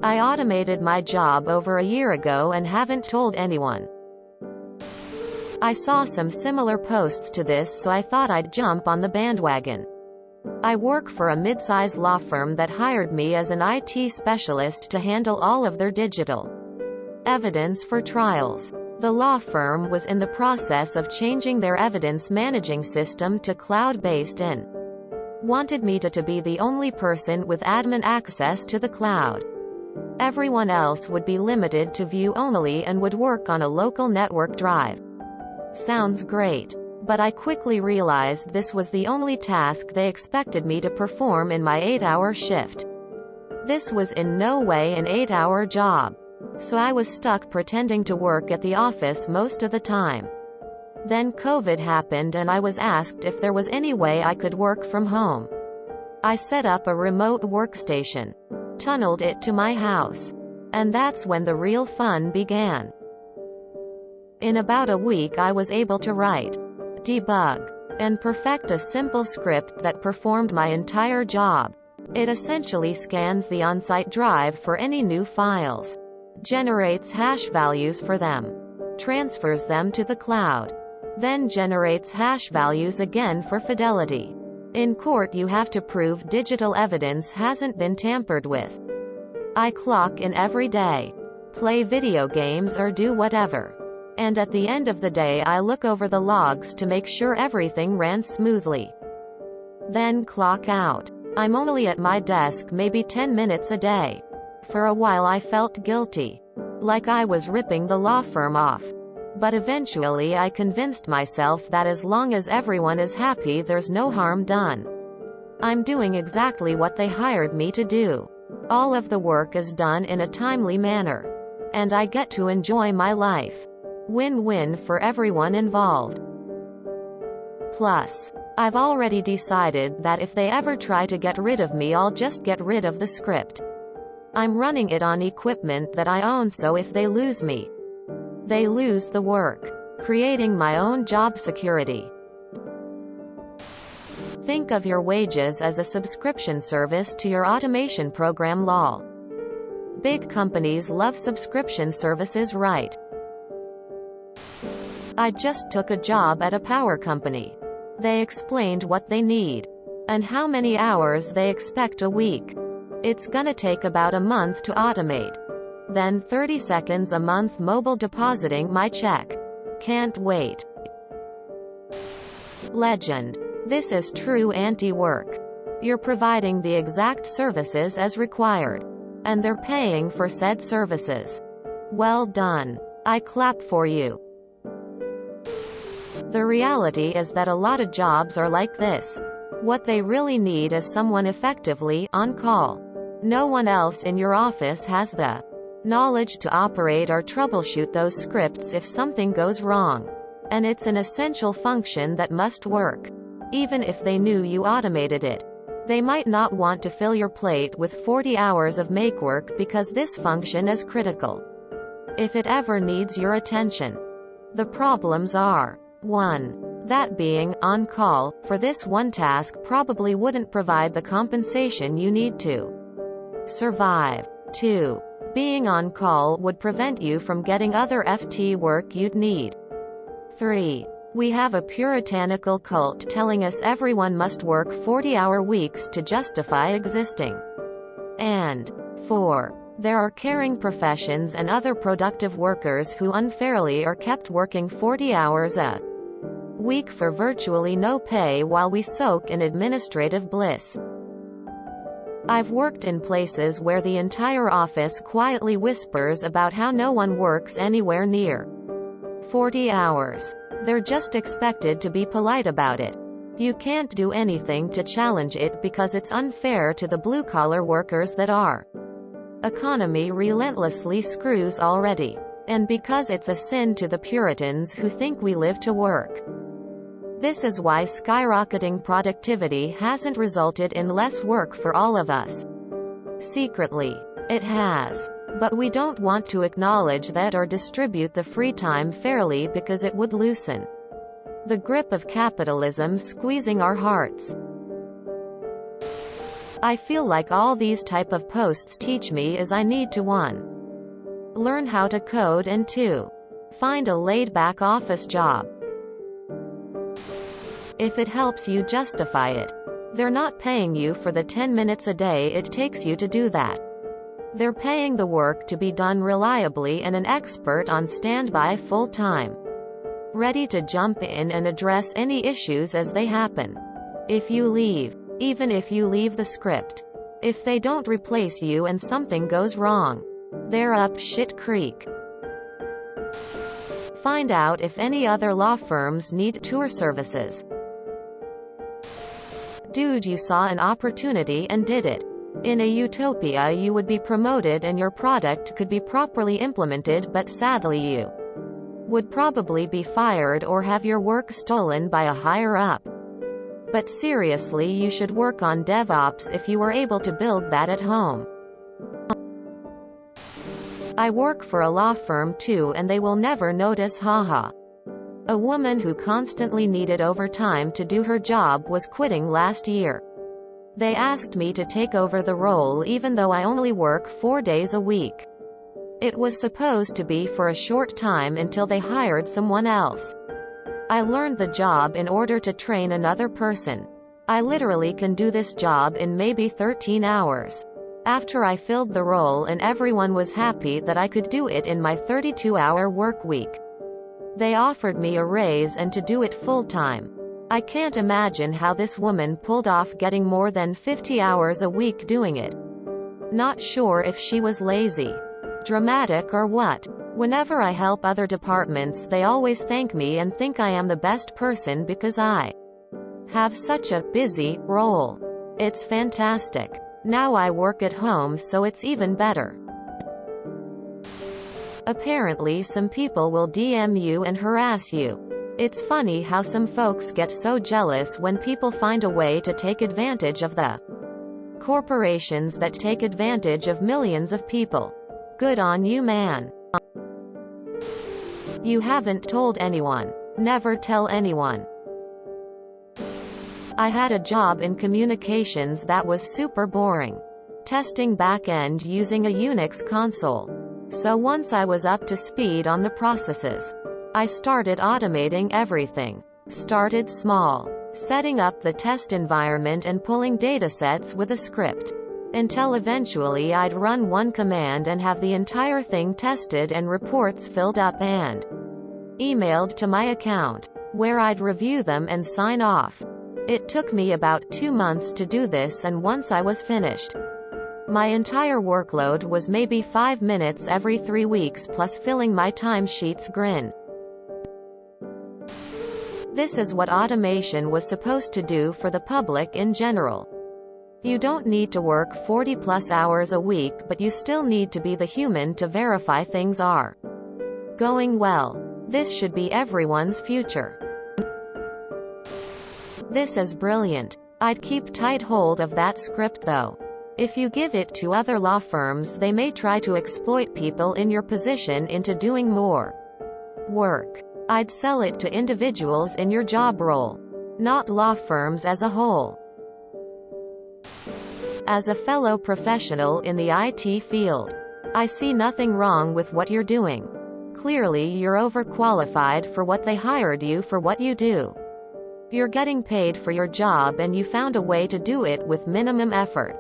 I automated my job over a year ago and haven't told anyone. I saw some similar posts to this, so I thought I'd jump on the bandwagon. I work for a mid-size law firm that hired me as an IT specialist to handle all of their digital evidence for trials. The law firm was in the process of changing their evidence managing system to cloud-based and wanted me to be the only person with admin access to the cloud. Everyone else would be limited to view only and would work on a local network drive. Sounds great. But I quickly realized this was the only task they expected me to perform in my 8-hour shift. This was in no way an 8-hour job. So I was stuck pretending to work at the office most of the time. Then COVID happened and I was asked if there was any way I could work from home. I set up a remote workstation, tunneled it to my house. And that's when the real fun began. In about a week I was able to write, debug, and perfect a simple script that performed my entire job. It essentially scans the on-site drive for any new files, generates hash values for them, transfers them to the cloud, then generates hash values again for fidelity. In court you have to prove digital evidence hasn't been tampered with. I clock in every day, play video games or do whatever. And at the end of the day I look over the logs to make sure everything ran smoothly. Then clock out. I'm only at my desk maybe 10 minutes a day. For a while I felt guilty, like I was ripping the law firm off. But eventually I convinced myself that as long as everyone is happy there's no harm done. I'm doing exactly what they hired me to do. All of the work is done in a timely manner. And I get to enjoy my life. Win-win for everyone involved. Plus, I've already decided that if they ever try to get rid of me I'll just get rid of the script. I'm running it on equipment that I own, so if they lose me, they lose the work. Creating my own job security. Think of your wages as a subscription service to your automation program. Lol. Big companies love subscription services, right? I just took a job at a power company. They explained what they need and how many hours they expect a week. It's gonna take about a month to automate. Then 30 seconds a month mobile depositing my check. Can't wait. Legend. This is true anti-work. You're providing the exact services as required, and they're paying for said services. Well done. I clap for you. The reality is that a lot of jobs are like this. What they really need is someone effectively on call. No one else in your office has the knowledge to operate or troubleshoot those scripts if something goes wrong. And it's an essential function that must work. Even if they knew you automated it, they might not want to fill your plate with 40 hours of make work because this function is critical. If it ever needs your attention. The problems are: 1. That being on call for this one task probably wouldn't provide the compensation you need to survive. 2. Being on call would prevent you from getting other FT work you'd need. 3. We have a puritanical cult telling us everyone must work 40-hour weeks to justify existing. And 4. There are caring professions and other productive workers who unfairly are kept working 40 hours a week for virtually no pay while we soak in administrative bliss. I've worked in places where the entire office quietly whispers about how no one works anywhere near 40 hours. They're just expected to be polite about it. You can't do anything to challenge it because it's unfair to the blue-collar workers that are. Economy relentlessly screws already. And because it's a sin to the Puritans who think we live to work. This is why skyrocketing productivity hasn't resulted in less work for all of us. Secretly, it has. But we don't want to acknowledge that or distribute the free time fairly because it would loosen the grip of capitalism squeezing our hearts. I feel like all these type of posts teach me is I need to 1. Learn how to code, and 2. Find a laid-back office job. If it helps you justify it. They're not paying you for the 10 minutes a day it takes you to do that. They're paying the work to be done reliably and an expert on standby full-time. Ready to jump in and address any issues as they happen. If you leave, even if you leave the script, if they don't replace you and something goes wrong, they're up shit creek. Find out if any other law firms need tour services. Dude, you saw an opportunity and did it. In a utopia you would be promoted and your product could be properly implemented, but sadly you would probably be fired or have your work stolen by a higher up. But seriously, you should work on DevOps if you were able to build that at home. I work for a law firm too and they will never notice, haha. A woman who constantly needed overtime to do her job was quitting last year. They asked me to take over the role even though I only work 4 days a week. It was supposed to be for a short time until they hired someone else. I learned the job in order to train another person. I literally can do this job in maybe 13 hours. After I filled the role and everyone was happy that I could do it in my 32-hour work week, they offered me a raise and to do it full-time. I can't imagine how this woman pulled off getting more than 50 hours a week doing it. Not sure if she was lazy, dramatic, or what. Whenever I help other departments, they always thank me and think I am the best person because I have such a busy role. It's fantastic. Now I work at home, so it's even better. Apparently some people will DM you and harass you. It's funny how some folks get so jealous when people find a way to take advantage of the corporations that take advantage of millions of people. Good on you, man. You haven't told anyone. Never tell anyone. I had a job in communications that was super boring. Testing back-end using a Unix console. So once I was up to speed on the processes, I started automating everything. Started small, setting up the test environment and pulling datasets with a script, until eventually I'd run one command and have the entire thing tested and reports filled up and emailed to my account, where I'd review them and sign off. It took me about 2 months to do this, and once I was finished, my entire workload was maybe 5 minutes every 3 weeks plus filling my timesheets. Grin. This is what automation was supposed to do for the public in general. You don't need to work 40+ hours a week, but you still need to be the human to verify things are going well. This should be everyone's future. This is brilliant. I'd keep tight hold of that script though. If you give it to other law firms, they may try to exploit people in your position into doing more work. I'd sell it to individuals in your job role, not law firms as a whole. As a fellow professional in the IT field, I see nothing wrong with what you're doing. Clearly you're overqualified for what they hired you for. What you do, you're getting paid for your job and you found a way to do it with minimum effort.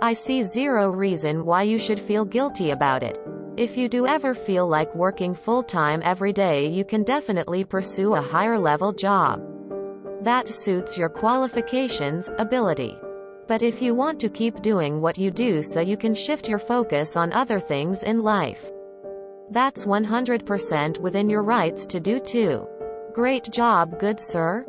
I see zero reason why you should feel guilty about it. If you do ever feel like working full-time every day, you can definitely pursue a higher level job that suits your qualifications, ability. But if you want to keep doing what you do so you can shift your focus on other things in life, that's 100% within your rights to do too. Great job, good sir.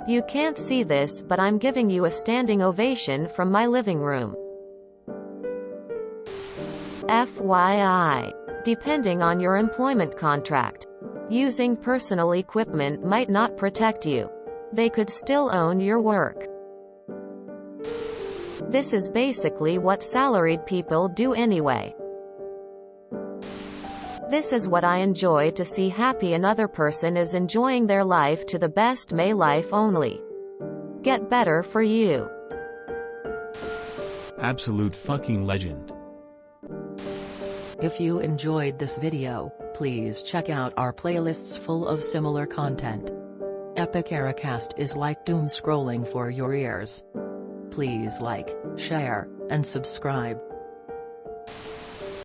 You can't see this, but I'm giving you a standing ovation from my living room. FYI. Depending on your employment contract, using personal equipment might not protect you. They could still own your work. This is basically what salaried people do anyway. This is what I enjoy to see. Happy another person is enjoying their life to the best. May life only get better for you. Absolute fucking legend. If you enjoyed this video, please check out our playlists full of similar content. Epic Eracast is like doom scrolling for your ears. Please like, share, and subscribe.